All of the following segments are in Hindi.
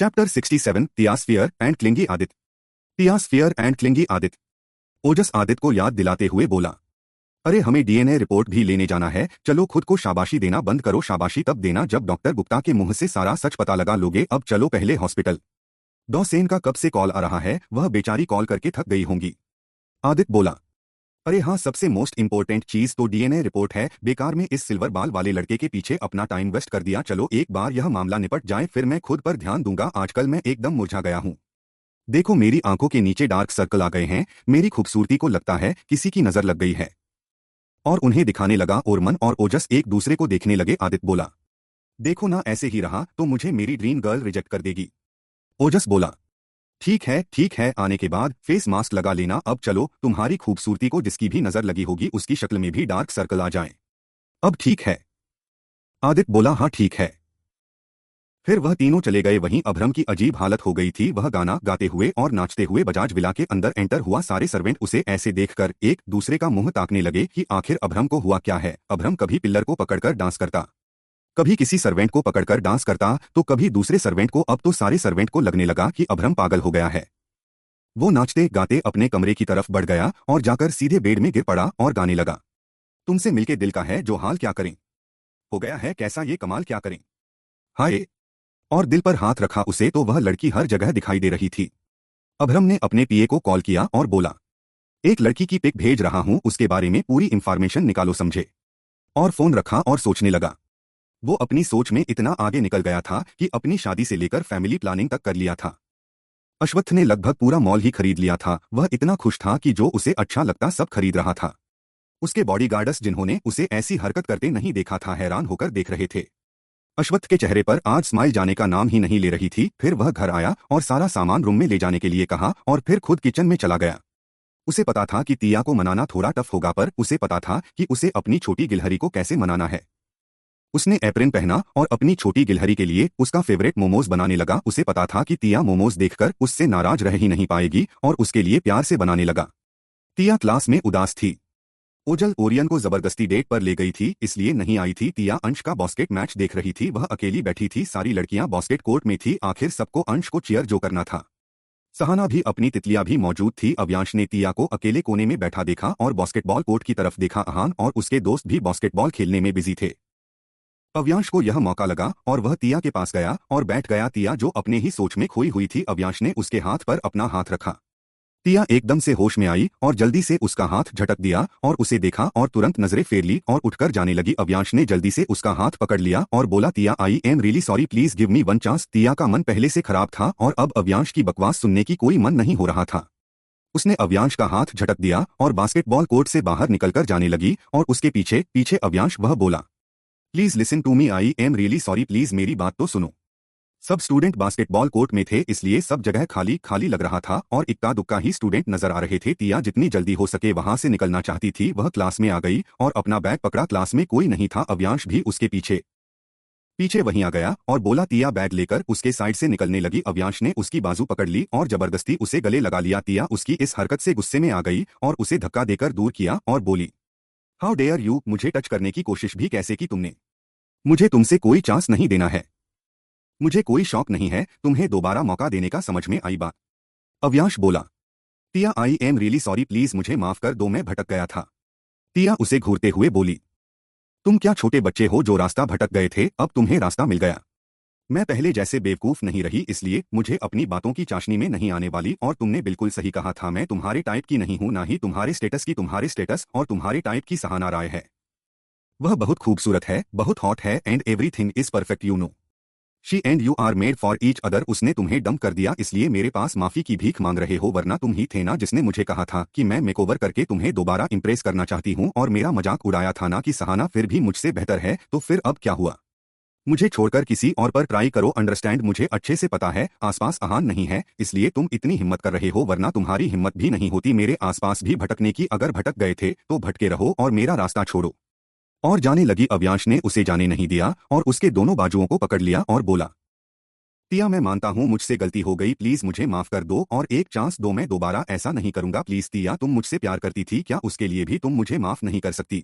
Chapter 67 Tia's fear and clingy Aditya. Tia's fear and clingy Aditya. Ojas Aditya को याद दिलाते हुए बोला, अरे हमें डीएनए रिपोर्ट भी लेने जाना है, चलो खुद को शाबाशी देना बंद करो, शाबाशी तब देना जब डॉक्टर गुप्ता के मुंह से सारा सच पता लगा लोगे, अब चलो पहले हॉस्पिटल। डॉसेन का कब से कॉल आ रहा है, वह बेचारी कॉल करके थक गई होंगी। आदित्य बोला, अरे हाँ, सबसे मोस्ट इंपॉर्टेंट चीज तो डीएनए रिपोर्ट है, बेकार में इस सिल्वर बाल वाले लड़के के पीछे अपना टाइम वेस्ट कर दिया, चलो एक बार यह मामला निपट जाए फिर मैं खुद पर ध्यान दूंगा, आजकल मैं एकदम मुरझा गया हूँ। देखो मेरी आंखों के नीचे डार्क सर्कल आ गए हैं, मेरी खूबसूरती को लगता है किसी की नजर लग गई है। और उन्हें दिखाने लगा और मन और ओजस एक दूसरे को देखने लगे। आदित्य बोला, देखो ना ऐसे ही रहा तो मुझे मेरी ड्रीम गर्ल रिजेक्ट कर देगी। ओजस बोला, ठीक है, आने के बाद फेस मास्क लगा लेना, अब चलो तुम्हारी खूबसूरती को जिसकी भी नजर लगी होगी उसकी शक्ल में भी डार्क सर्कल आ जाएं। अब ठीक है। आदित्य बोला, हाँ ठीक है। फिर वह तीनों चले गए। वहीं अभ्रम की अजीब हालत हो गई थी, वह गाना गाते हुए और नाचते हुए बजाज विला के अंदर एंटर हुआ। सारे सर्वेंट उसे ऐसे देखकर एक दूसरे का मुंह ताकने लगे कि आखिर अभ्रम को हुआ क्या है। अभ्रम कभी पिल्लर को पकड़कर डांस करता, कभी किसी सर्वेंट को पकड़कर डांस करता, तो कभी दूसरे सर्वेंट को। अब तो सारे सर्वेंट को लगने लगा कि अभ्रम पागल हो गया है। वो नाचते गाते अपने कमरे की तरफ बढ़ गया और जाकर सीधे बेड में गिर पड़ा और गाने लगा, तुमसे मिलके दिल का है जो हाल, क्या करें, हो गया है कैसा ये कमाल, क्या करें, हाय। और दिल पर हाथ रखा उसे तो वह लड़की हर जगह दिखाई दे रही थी। अभ्रम ने अपने पीए को कॉल किया और बोला, एक लड़की की पिक भेज रहा हूं, उसके बारे में पूरी इंफॉर्मेशन निकालो, समझे। और फोन रखा और सोचने लगा। वो अपनी सोच में इतना आगे निकल गया था कि अपनी शादी से लेकर फैमिली प्लानिंग तक कर लिया था। अश्वत्थ ने लगभग पूरा मॉल ही खरीद लिया था। वह इतना खुश था कि जो उसे अच्छा लगता सब खरीद रहा था। उसके बॉडीगार्ड्स जिन्होंने उसे ऐसी हरकत करते नहीं देखा था हैरान होकर देख रहे थे। अश्वत्थ के चेहरे पर आज स्माइल जाने का नाम ही नहीं ले रही थी। फिर वह घर आया और सारा सामान रूम में ले जाने के लिए कहा और फिर खुद किचन में चला गया। उसे पता था कि तिया को मनाना थोड़ा टफ होगा, पर उसे पता था कि उसे अपनी छोटी गिलहरी को कैसे मनाना है। उसने एप्रिन पहना और अपनी छोटी गिलहरी के लिए उसका फेवरेट मोमोज बनाने लगा। उसे पता था कि तिया मोमोज देखकर उससे नाराज रह ही नहीं पाएगी और उसके लिए प्यार से बनाने लगा। तिया क्लास में उदास थी। ओजल ओरियन को जबरदस्ती डेट पर ले गई थी, इसलिए नहीं आई थी। तिया अंश का बास्केट मैच देख रही थी, वह अकेली बैठी थी, सारी लड़कियां बास्केट कोर्ट में थी, आखिर सबको अंश को चीयर जो करना था। सहाना भी अपनी तितलियां भी मौजूद थी। अव्यांश ने तिया को अकेले कोने में बैठा देखा और बास्केटबॉल कोर्ट की तरफ देखा। अहान और उसके दोस्त भी बास्केटबॉल खेलने में बिजी थे। अव्यांश को यह मौका लगा और वह तिया के पास गया और बैठ गया। तिया जो अपने ही सोच में खोई हुई थी, अव्यांश ने उसके हाथ पर अपना हाथ रखा। तिया एकदम से होश में आई और जल्दी से उसका हाथ झटक दिया और उसे देखा और तुरंत नजरें फेर ली और उठकर जाने लगी। अव्यांश ने जल्दी से उसका हाथ पकड़ लिया और बोला, तिया आई am really sorry, please give me one chance. तिया का मन पहले से खराब था और अब अव्यांश की बकवास सुनने की कोई मन नहीं हो रहा था। उसने अव्यांश का हाथ झटक दिया और बास्केटबॉल कोर्ट से बाहर निकलकर जाने लगी और उसके पीछे पीछे अव्यांश। वह बोला, please listen to me, I am really sorry, please मेरी बात तो सुनो। सब स्टूडेंट बास्केटबॉल कोर्ट में थे, इसलिए सब जगह खाली खाली लग रहा था और इक्का दुक्का ही स्टूडेंट नजर आ रहे थे। तिया जितनी जल्दी हो सके वहां से निकलना चाहती थी। वह क्लास में आ गई और अपना बैग पकड़ा, क्लास में कोई नहीं था। अव्यांश भी उसके पीछे पीछे वहीं आ गया और बोला, तिया बैग लेकर उसके साइड से निकलने लगी। अव्यांश ने उसकी बाजू पकड़ ली और जबरदस्ती उसे गले लगा लिया। तिया उसकी इस हरकत से गुस्से में आ गई और उसे धक्का देकर दूर किया और बोली, हाउ डेयर यू, मुझे टच करने की कोशिश भी कैसे की तुमने, मुझे तुमसे कोई चांस नहीं देना है, मुझे कोई शौक नहीं है तुम्हें दोबारा मौका देने का, समझ में आई बात। अव्यांश बोला, तिया आई एम रियली सॉरी, प्लीज मुझे माफ कर दो, मैं भटक गया था। तिया उसे घूरते हुए बोली, तुम क्या छोटे बच्चे हो जो रास्ता भटक गए थे, अब तुम्हें रास्ता मिल गया। मैं पहले जैसे बेवकूफ नहीं रही, इसलिए मुझे अपनी बातों की चाशनी में नहीं आने वाली। और तुमने बिल्कुल सही कहा था, मैं तुम्हारे टाइप की नहीं हूं, ना ही तुम्हारे स्टेटस की। तुम्हारे स्टेटस और तुम्हारे टाइप की सहाना राय है। वह बहुत खूबसूरत है, बहुत हॉट है and everything is perfect, you know. She and you are made for each other. उसने तुम्हें डंप कर दिया, इसलिए मेरे पास माफी की भीख मांग रहे हो, वरना तुम ही थे ना जिसने मुझे कहा था कि मैं मेकओवर करके तुम्हें दोबारा इंप्रेस करना चाहती हूँ और मेरा मजाक उड़ाया था ना कि सहाना फिर भी मुझसे बेहतर है। तो फिर अब क्या हुआ, मुझे छोड़कर किसी और पर ट्राई करो, अंडरस्टैंड। मुझे अच्छे से पता है आसपास अहान नहीं है, इसलिए तुम इतनी हिम्मत कर रहे हो, वरना तुम्हारी हिम्मत भी नहीं होती मेरे आसपास भी भटकने की। अगर भटक गए थे तो भटके रहो और मेरा रास्ता छोड़ो। और जाने लगी। अव्यांश ने उसे जाने नहीं दिया और उसके दोनों बाजुओं को पकड़ लिया और बोला, तिया मैं मानता हूँ मुझसे गलती हो गई, प्लीज मुझे माफ कर दो और एक चांस दो, मैं दोबारा ऐसा नहीं करूंगा, प्लीज। तिया तुम मुझसे प्यार करती थी क्या, उसके लिए भी तुम मुझे माफ नहीं कर सकती।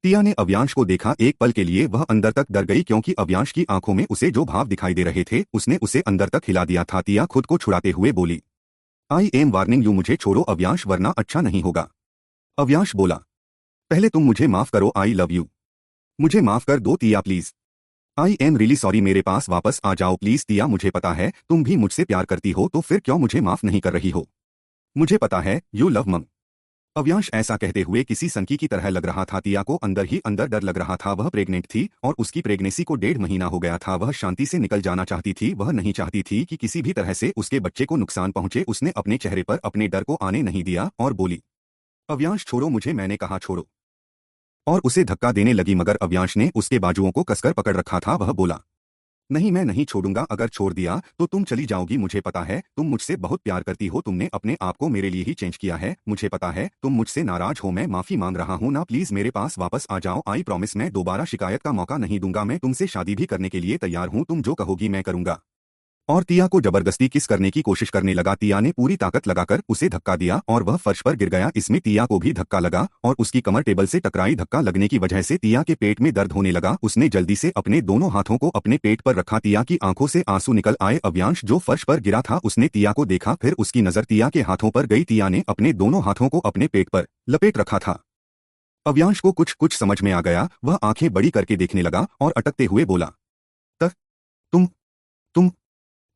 टिया ने अव्यांश को देखा। एक पल के लिए वह अंदर तक डर गई क्योंकि अव्यांश की आंखों में उसे जो भाव दिखाई दे रहे थे उसने उसे अंदर तक हिला दिया था। टिया खुद को छुड़ाते हुए बोली, आई एम वार्निंग यू, मुझे छोड़ो अव्यांश, वरना अच्छा नहीं होगा। अव्यांश बोला, पहले तुम मुझे माफ करो, आई लव यू। मुझे माफ कर दो Tia please. I am really sorry, मेरे पास वापस आ जाओ प्लीज। टिया मुझे पता है तुम भी मुझसे प्यार करती हो, तो फिर क्यों मुझे माफ नहीं कर रही हो? मुझे पता है यू लव मम। अव्यांश ऐसा कहते हुए किसी संकी की तरह लग रहा था। टिया को अंदर ही अंदर डर लग रहा था। वह प्रेग्नेंट थी और उसकी प्रेगनेंसी को 1.5 महीना हो गया था। वह शांति से निकल जाना चाहती थी। वह नहीं चाहती थी कि किसी भी तरह से उसके बच्चे को नुकसान पहुंचे। उसने अपने चेहरे पर अपने डर को आने नहीं दिया और बोली, अव्यांश छोड़ो मुझे, मैंने कहा छोड़ो। और उसे धक्का देने लगी मगर अव्यांश ने उसके बाजुओं को कसकर पकड़ रखा था। वह बोला, नहीं मैं नहीं छोड़ूंगा, अगर छोड़ दिया तो तुम चली जाओगी। मुझे पता है तुम मुझसे बहुत प्यार करती हो, तुमने अपने आप को मेरे लिए ही चेंज किया है। मुझे पता है तुम मुझसे नाराज हो, मैं माफी मांग रहा हूँ ना, प्लीज मेरे पास वापस आ जाओ। आई प्रॉमिस मैं दोबारा शिकायत का मौका नहीं दूंगा। मैं तुमसे शादी भी करने के लिए तैयार हूँ, तुम जो कहोगी मैं करूंगा। और टिया को जबरदस्ती किस करने की कोशिश करने लगा। टिया ने पूरी ताकत लगाकर उसे धक्का दिया और वह फर्श पर गिर गया। इसमें टिया को भी धक्का लगा और उसकी कमर टेबल से टकराई। धक्का लगने की वजह से टिया के पेट में दर्द होने लगा। उसने जल्दी से अपने दोनों हाथों को अपने पेट पर रखा। टिया की आंखों से आंसू निकल आए। अव्यांश जो फर्श पर गिरा था उसने टिया को देखा, फिर उसकी नजर टिया के हाथों पर गई। टिया ने अपने दोनों हाथों को अपने पेट पर लपेट रखा था। अव्यांश को कुछ कुछ समझ में आ गया। वह आंखें बड़ी करके देखने लगा और अटकते हुए बोला, त तुम।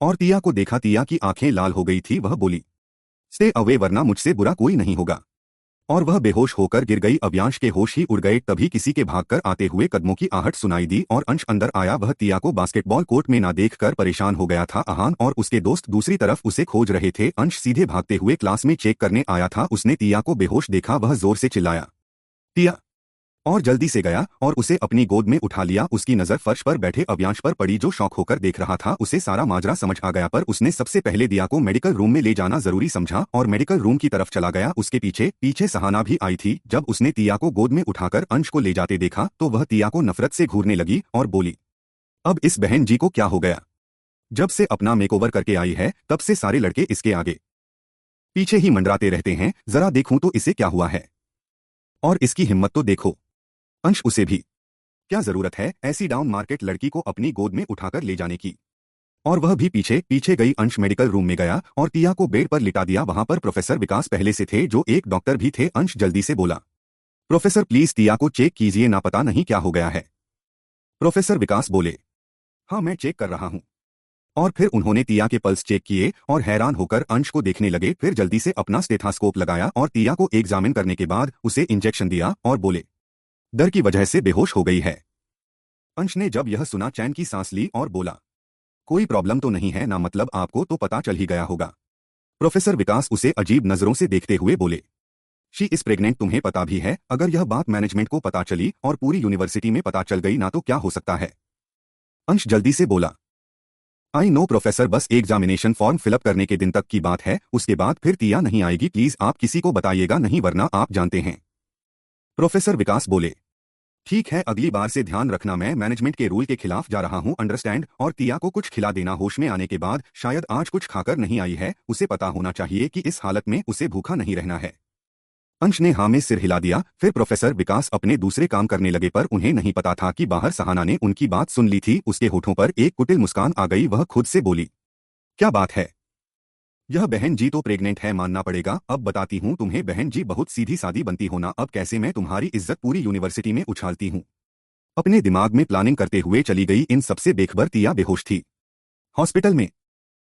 और टिया को देखा। टिया की आंखें लाल हो गई थी। वह बोली, स्टे अवे वरना मुझसे बुरा कोई नहीं होगा। और वह बेहोश होकर गिर गई। अव्यांश के होश ही उड़ गए। तभी किसी के भागकर आते हुए कदमों की आहट सुनाई दी और अंश अंदर आया। वह टिया को बास्केटबॉल कोर्ट में ना देखकर परेशान हो गया था। अहान और उसके दोस्त दूसरी तरफ उसे खोज रहे थे। अंश सीधे भागते हुए क्लास में चेक करने आया था। उसने टिया को बेहोश देखा। वह जोर से चिल्लाया, टिया, और जल्दी से गया और उसे अपनी गोद में उठा लिया। उसकी नजर फर्श पर बैठे अव्यांश पर पड़ी जो शौक होकर देख रहा था। उसे सारा माजरा समझ आ गया, पर उसने सबसे पहले दिया को मेडिकल रूम में ले जाना जरूरी समझा और मेडिकल रूम की तरफ चला गया। उसके पीछे पीछे सहाना भी आई थी। जब उसने टिया को गोद में उठाकर अंश को ले जाते देखा तो वह टिया को नफरत से घूरने लगी और बोली, अब इस बहन जी को क्या हो गया? जब से अपना मेकओवर करके आई है तब से सारे लड़के इसके आगे पीछे ही मंडराते रहते हैं। जरा देखूं तो इसे क्या हुआ है, और इसकी हिम्मत तो देखो। अंश, उसे भी क्या जरूरत है ऐसी डाउन मार्केट लड़की को अपनी गोद में उठाकर ले जाने की? और वह भी पीछे पीछे गई। अंश मेडिकल रूम में गया और टिया को बेड पर लिटा दिया। वहां पर प्रोफेसर विकास पहले से थे जो एक डॉक्टर भी थे। अंश जल्दी से बोला, प्रोफेसर प्लीज टिया को चेक कीजिए ना, पता नहीं क्या हो गया है। प्रोफेसर विकास बोले, हाँ मैं चेक कर रहा हूं। और फिर उन्होंने टिया के पल्स चेक किए और हैरान होकर अंश को देखने लगे। फिर जल्दी से अपना स्टेथोस्कोप लगाया और टिया को एग्जामिन करने के बाद उसे इंजेक्शन दिया और बोले, डर की वजह से बेहोश हो गई है। अंश ने जब यह सुना चैन की सांस ली और बोला, कोई प्रॉब्लम तो नहीं है ना? मतलब आपको तो पता चल ही गया होगा। प्रोफेसर विकास उसे अजीब नजरों से देखते हुए बोले, शी इज प्रेग्नेंट, तुम्हें पता भी है? अगर यह बात मैनेजमेंट को पता चली और पूरी यूनिवर्सिटी में पता चल गई ना तो क्या हो सकता है? अंश जल्दी से बोला, आई नो प्रोफेसर, बस एग्जामिनेशन फॉर्म फिलअप करने के दिन तक की बात है, उसके बाद फिर टिया नहीं आएगी। प्लीज आप किसी को बताइएगा नहीं, वरना आप जानते हैं। प्रोफेसर विकास बोले, ठीक है, अगली बार से ध्यान रखना, मैं मैनेजमेंट के रूल के खिलाफ जा रहा हूं, अंडरस्टैंड? और टिया को कुछ खिला देना। होश में आने के बाद शायद आज कुछ खाकर नहीं आई है। उसे पता होना चाहिए कि इस हालत में उसे भूखा नहीं रहना है। अंश ने हाँ में सिर हिला दिया। फिर प्रोफेसर विकास अपने दूसरे काम करने लगे, पर उन्हें नहीं पता था कि बाहर सहाना ने उनकी बात सुन ली थी। उसके होठों पर एक कुटिल मुस्कान आ गई। वह खुद से बोली, क्या बात है? यह बहन जी तो प्रेग्नेंट है, मानना पड़ेगा। अब बताती हूँ तुम्हें, बहन जी बहुत सीधी सादी बनती हो ना, अब कैसे मैं तुम्हारी इज्जत पूरी यूनिवर्सिटी में उछालती हूँ। अपने दिमाग में प्लानिंग करते हुए चली गई। इन सबसे बेखबर टिया बेहोश थी। हॉस्पिटल में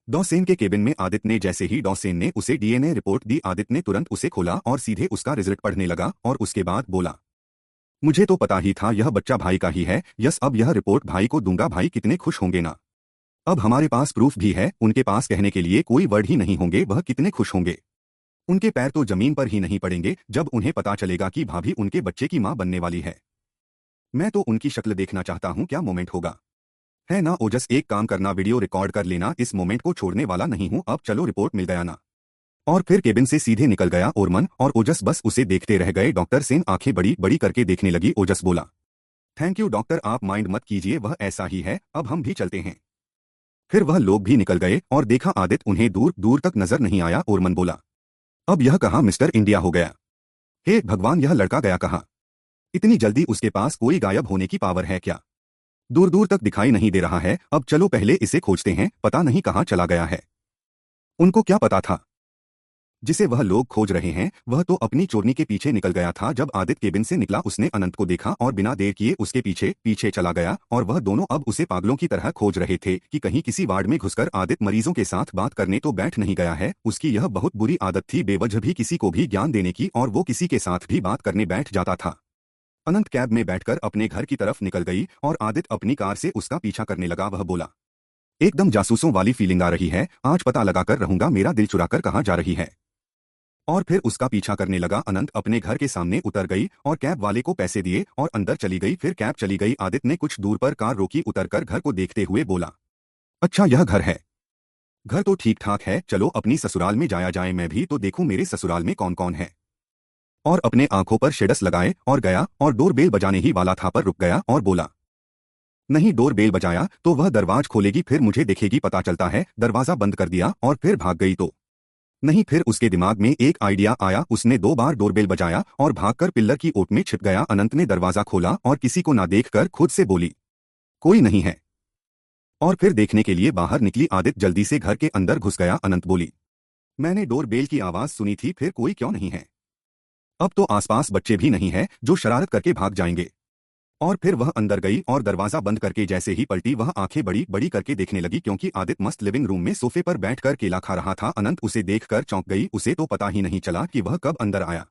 डॉसेन के केबिन में आदित्य ने जैसे ही डॉसेन ने उसे डीएनए रिपोर्ट दी, आदित्य ने तुरंत उसे खोला और सीधे उसका रिजल्ट पढ़ने लगा और उसके बाद बोला, मुझे तो पता ही था यह बच्चा भाई का ही है। यस, अब यह रिपोर्ट भाई को दूंगा। भाई कितने खुश होंगे ना। अब हमारे पास प्रूफ भी है। उनके पास कहने के लिए कोई वर्ड ही नहीं होंगे। वह कितने खुश होंगे। उनके पैर तो जमीन पर ही नहीं पड़ेंगे जब उन्हें पता चलेगा कि भाभी उनके बच्चे की मां बनने वाली है। मैं तो उनकी शक्ल देखना चाहता हूं, क्या मोमेंट होगा, है ना? ओजस, एक काम करना, वीडियो रिकॉर्ड कर लेना, इस मोमेंट को छोड़ने वाला नहीं हूं। अब चलो, रिपोर्ट मिल गया ना? और फिर केबिन से सीधे निकल गया ओरमन और ओजस बस उसे देखते रह गए। डॉक्टर सेन आंखें बड़ी बड़ी करके देखने लगी। ओजस बोला, थैंक यू डॉक्टर, आप माइंड मत कीजिए, वह ऐसा ही है, अब हम भी चलते हैं। फिर वह लोग भी निकल गए और देखा आदित्य उन्हें दूर दूर तक नजर नहीं आया। ओरमन बोला, अब यह कहाँ मिस्टर इंडिया हो गया? हे भगवान, यह लड़का गया कहाँ? इतनी जल्दी उसके पास कोई गायब होने की पावर है क्या? दूर दूर तक दिखाई नहीं दे रहा है। अब चलो पहले इसे खोजते हैं, पता नहीं कहाँ चला गया है। उनको क्या पता था जिसे वह लोग खोज रहे हैं? वह तो अपनी चोरनी के पीछे निकल गया था। जब आदित्य केबिन से निकला उसने अनंत को देखा और बिना देर किए उसके पीछे पीछे चला गया और वह दोनों अब उसे पागलों की तरह खोज रहे थे कि कहीं किसी वार्ड में घुसकर आदित्य मरीजों के साथ बात करने तो बैठ नहीं गया है। उसकी यह बहुत बुरी आदत थी बेवजह भी किसी को भी ज्ञान देने की, और वो किसी के साथ भी बात करने बैठ जाता था। अनंत कैब में बैठकर अपने घर की तरफ निकल गई और आदित्य अपनी कार से उसका पीछा करने लगा। वह बोला, एकदम जासूसों वाली फीलिंग आ रही है, आज पता लगाकर रहूंगा मेरा दिल चुराकर कहाँ जा रही है। और फिर उसका पीछा करने लगा। अनंत अपने घर के सामने उतर गई और कैब वाले को पैसे दिए और अंदर चली गई। फिर कैब चली गई। आदित्य ने कुछ दूर पर कार रोकी, उतरकर घर को देखते हुए बोला, अच्छा यह घर है। घर तो ठीक ठाक है, चलो अपनी ससुराल में जाया जाए, मैं भी तो देखूं मेरे ससुराल में कौन कौन है। और अपने आंखों पर शेडस लगाए और गया और डोर बेल बजाने ही वाला था पर रुक गया और बोला, नहीं, डोर बेल बजाया तो वह दरवाज खोलेगी, फिर मुझे देखेगी, पता चलता है दरवाजा बंद कर दिया और फिर भाग गई तो नहीं। फिर उसके दिमाग में एक आइडिया आया, उसने 2 बार डोरबेल बजाया और भागकर पिल्लर की ओट में छिप गया। अनंत ने दरवाजा खोला और किसी को ना देखकर खुद से बोली, कोई नहीं है। और फिर देखने के लिए बाहर निकली। आदित्य जल्दी से घर के अंदर घुस गया। अनंत बोली, मैंने डोरबेल की आवाज सुनी थी, फिर कोई क्यों नहीं है? अब तो आसपास बच्चे भी नहीं है जो शरारत करके भाग जाएंगे। और फिर वह अंदर गई और दरवाजा बंद करके जैसे ही पलटी वह आंखें बड़ी बड़ी करके देखने लगी, क्योंकि आदित्य मस्त लिविंग रूम में सोफे पर बैठकर केला खा रहा था। अनंत उसे देखकर चौंक गई, उसे तो पता ही नहीं चला कि वह कब अंदर आया।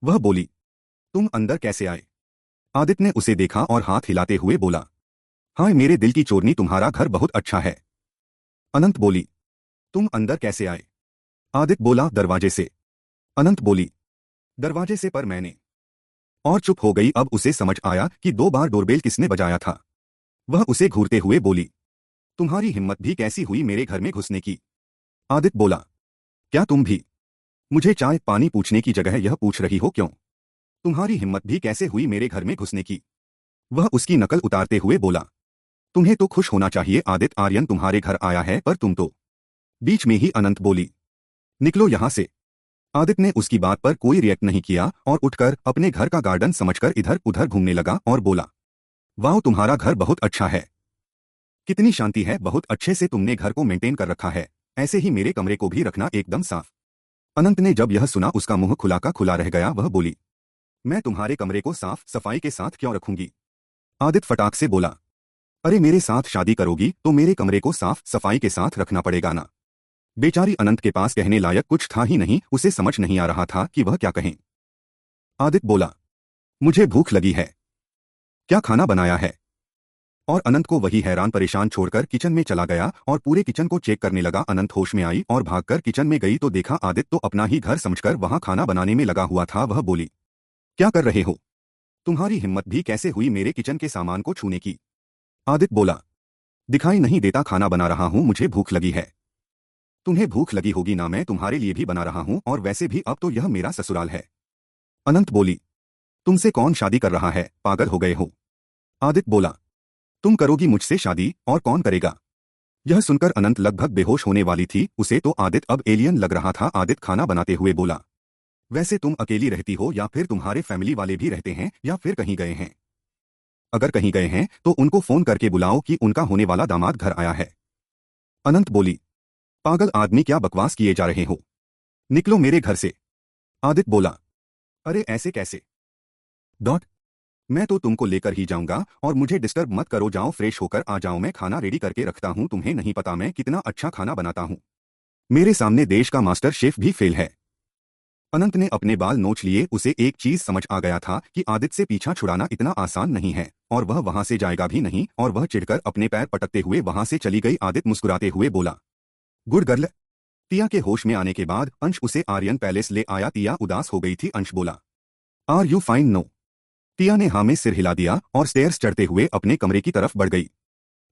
वह बोली, तुम अंदर कैसे आए? आदित्य ने उसे देखा और हाथ हिलाते हुए बोला, हाँ मेरे दिल की चोरनी, तुम्हारा घर बहुत अच्छा है। अनंत बोली, तुम अंदर कैसे आए? आदित्य बोला, दरवाजे से। अनंत बोली, दरवाजे से, पर मैंने, और चुप हो गई। अब उसे समझ आया कि 2 बार डोरबेल किसने बजाया था। वह उसे घूरते हुए बोली, तुम्हारी हिम्मत भी कैसी हुई मेरे घर में घुसने की? आदित्य बोला, क्या तुम भी मुझे चाय पानी पूछने की जगह यह पूछ रही हो क्यों? तुम्हारी हिम्मत भी कैसे हुई मेरे घर में घुसने की? वह उसकी नकल उतारते हुए बोला, तुम्हें तो खुश होना चाहिए आदित्य, आर्यन तुम्हारे घर आया है, पर तुम तो। बीच में ही अनंत बोली, निकलो यहां से। आदित्य ने उसकी बात पर कोई रिएक्ट नहीं किया और उठकर अपने घर का गार्डन समझकर इधर उधर घूमने लगा और बोला, वाह तुम्हारा घर बहुत अच्छा है, कितनी शांति है, बहुत अच्छे से तुमने घर को मेंटेन कर रखा है, ऐसे ही मेरे कमरे को भी रखना एकदम साफ। अनंत ने जब यह सुना उसका मुंह खुला का खुला रह गया। वह बोली, मैं तुम्हारे कमरे को साफ सफाई के साथ क्यों रखूंगी? आदित्य फटाक से बोला, अरे मेरे साथ शादी करोगी तो मेरे कमरे को साफ सफाई के साथ रखना पड़ेगा ना। बेचारी अनंत के पास कहने लायक कुछ था ही नहीं, उसे समझ नहीं आ रहा था कि वह क्या कहें। आदित्य बोला, मुझे भूख लगी है, क्या खाना बनाया है? और अनंत को वही हैरान परेशान छोड़कर किचन में चला गया और पूरे किचन को चेक करने लगा। अनंत होश में आई और भागकर किचन में गई तो देखा आदित्य तो अपना ही घर समझकर वहां खाना बनाने में लगा हुआ था। वह बोली, क्या कर रहे हो? तुम्हारी हिम्मत भी कैसे हुई मेरे किचन के सामान को छूने की? आदित्य बोला, दिखाई नहीं देता खाना बना रहा हूं, मुझे भूख लगी है। तुम्हें भूख लगी होगी ना, मैं तुम्हारे लिए भी बना रहा हूं, और वैसे भी अब तो यह मेरा ससुराल है। अनंत बोली, तुमसे कौन शादी कर रहा है, पागल हो गए हो? आदित्य बोला, तुम करोगी मुझसे शादी, और कौन करेगा? यह सुनकर अनंत लगभग बेहोश होने वाली थी, उसे तो आदित्य अब एलियन लग रहा था। आदित्य खाना बनाते हुए बोला, वैसे तुम अकेली रहती हो या फिर तुम्हारे फैमिली वाले भी रहते हैं या फिर कहीं गए हैं? अगर कहीं गए हैं तो उनको फोन करके बुलाओ कि उनका होने वाला दामाद घर आया है। अनंत बोली, पागल आदमी, क्या बकवास किए जा रहे हो, निकलो मेरे घर से। आदित्य बोला, अरे ऐसे कैसे? डॉट, मैं तो तुमको लेकर ही जाऊंगा और मुझे डिस्टर्ब मत करो, जाओ फ्रेश होकर आ जाओ, मैं खाना रेडी करके रखता हूं, तुम्हें नहीं पता मैं कितना अच्छा खाना बनाता हूं, मेरे सामने देश का मास्टर शेफ भी फेल है। अनंत ने अपने बाल नोच लिए, उसे एक चीज समझ आ गया था कि आदित्य से पीछा छुड़ाना इतना आसान नहीं है और वह वहां से जाएगा भी नहीं, और वह चिढ़कर अपने पैर पटकते हुए वहां से चली गई। आदित्य मुस्कुराते हुए बोला, गुड गर्ल। टिया के होश में आने के बाद अंश उसे आर्यन पैलेस ले आया। टिया उदास हो गई थी। अंश बोला, आर यू फाइन? नो। टिया ने हाँ में सिर हिला दिया और स्टेयर्स चढ़ते हुए अपने कमरे की तरफ बढ़ गई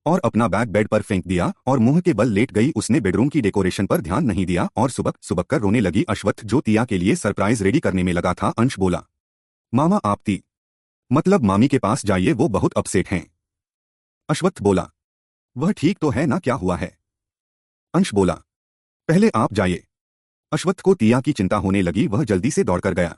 और अपना बैग बेड पर फेंक दिया और मुंह के बल लेट गई। उसने बेडरूम की डेकोरेशन पर ध्यान नहीं दिया और सुबक सुबक कर रोने लगी। अश्वत्थ जो टिया के लिए सरप्राइज रेडी करने में लगा था। अंश बोला, मामा आप ती मतलब मामी के पास जाइए, वो बहुत अपसेट हैं। अश्वत्थ बोला, वह ठीक तो है ना, क्या हुआ है? अंश बोला, पहले आप जाइए। अश्वत्थ को टिया की चिंता होने लगी, वह जल्दी से दौड़कर गया।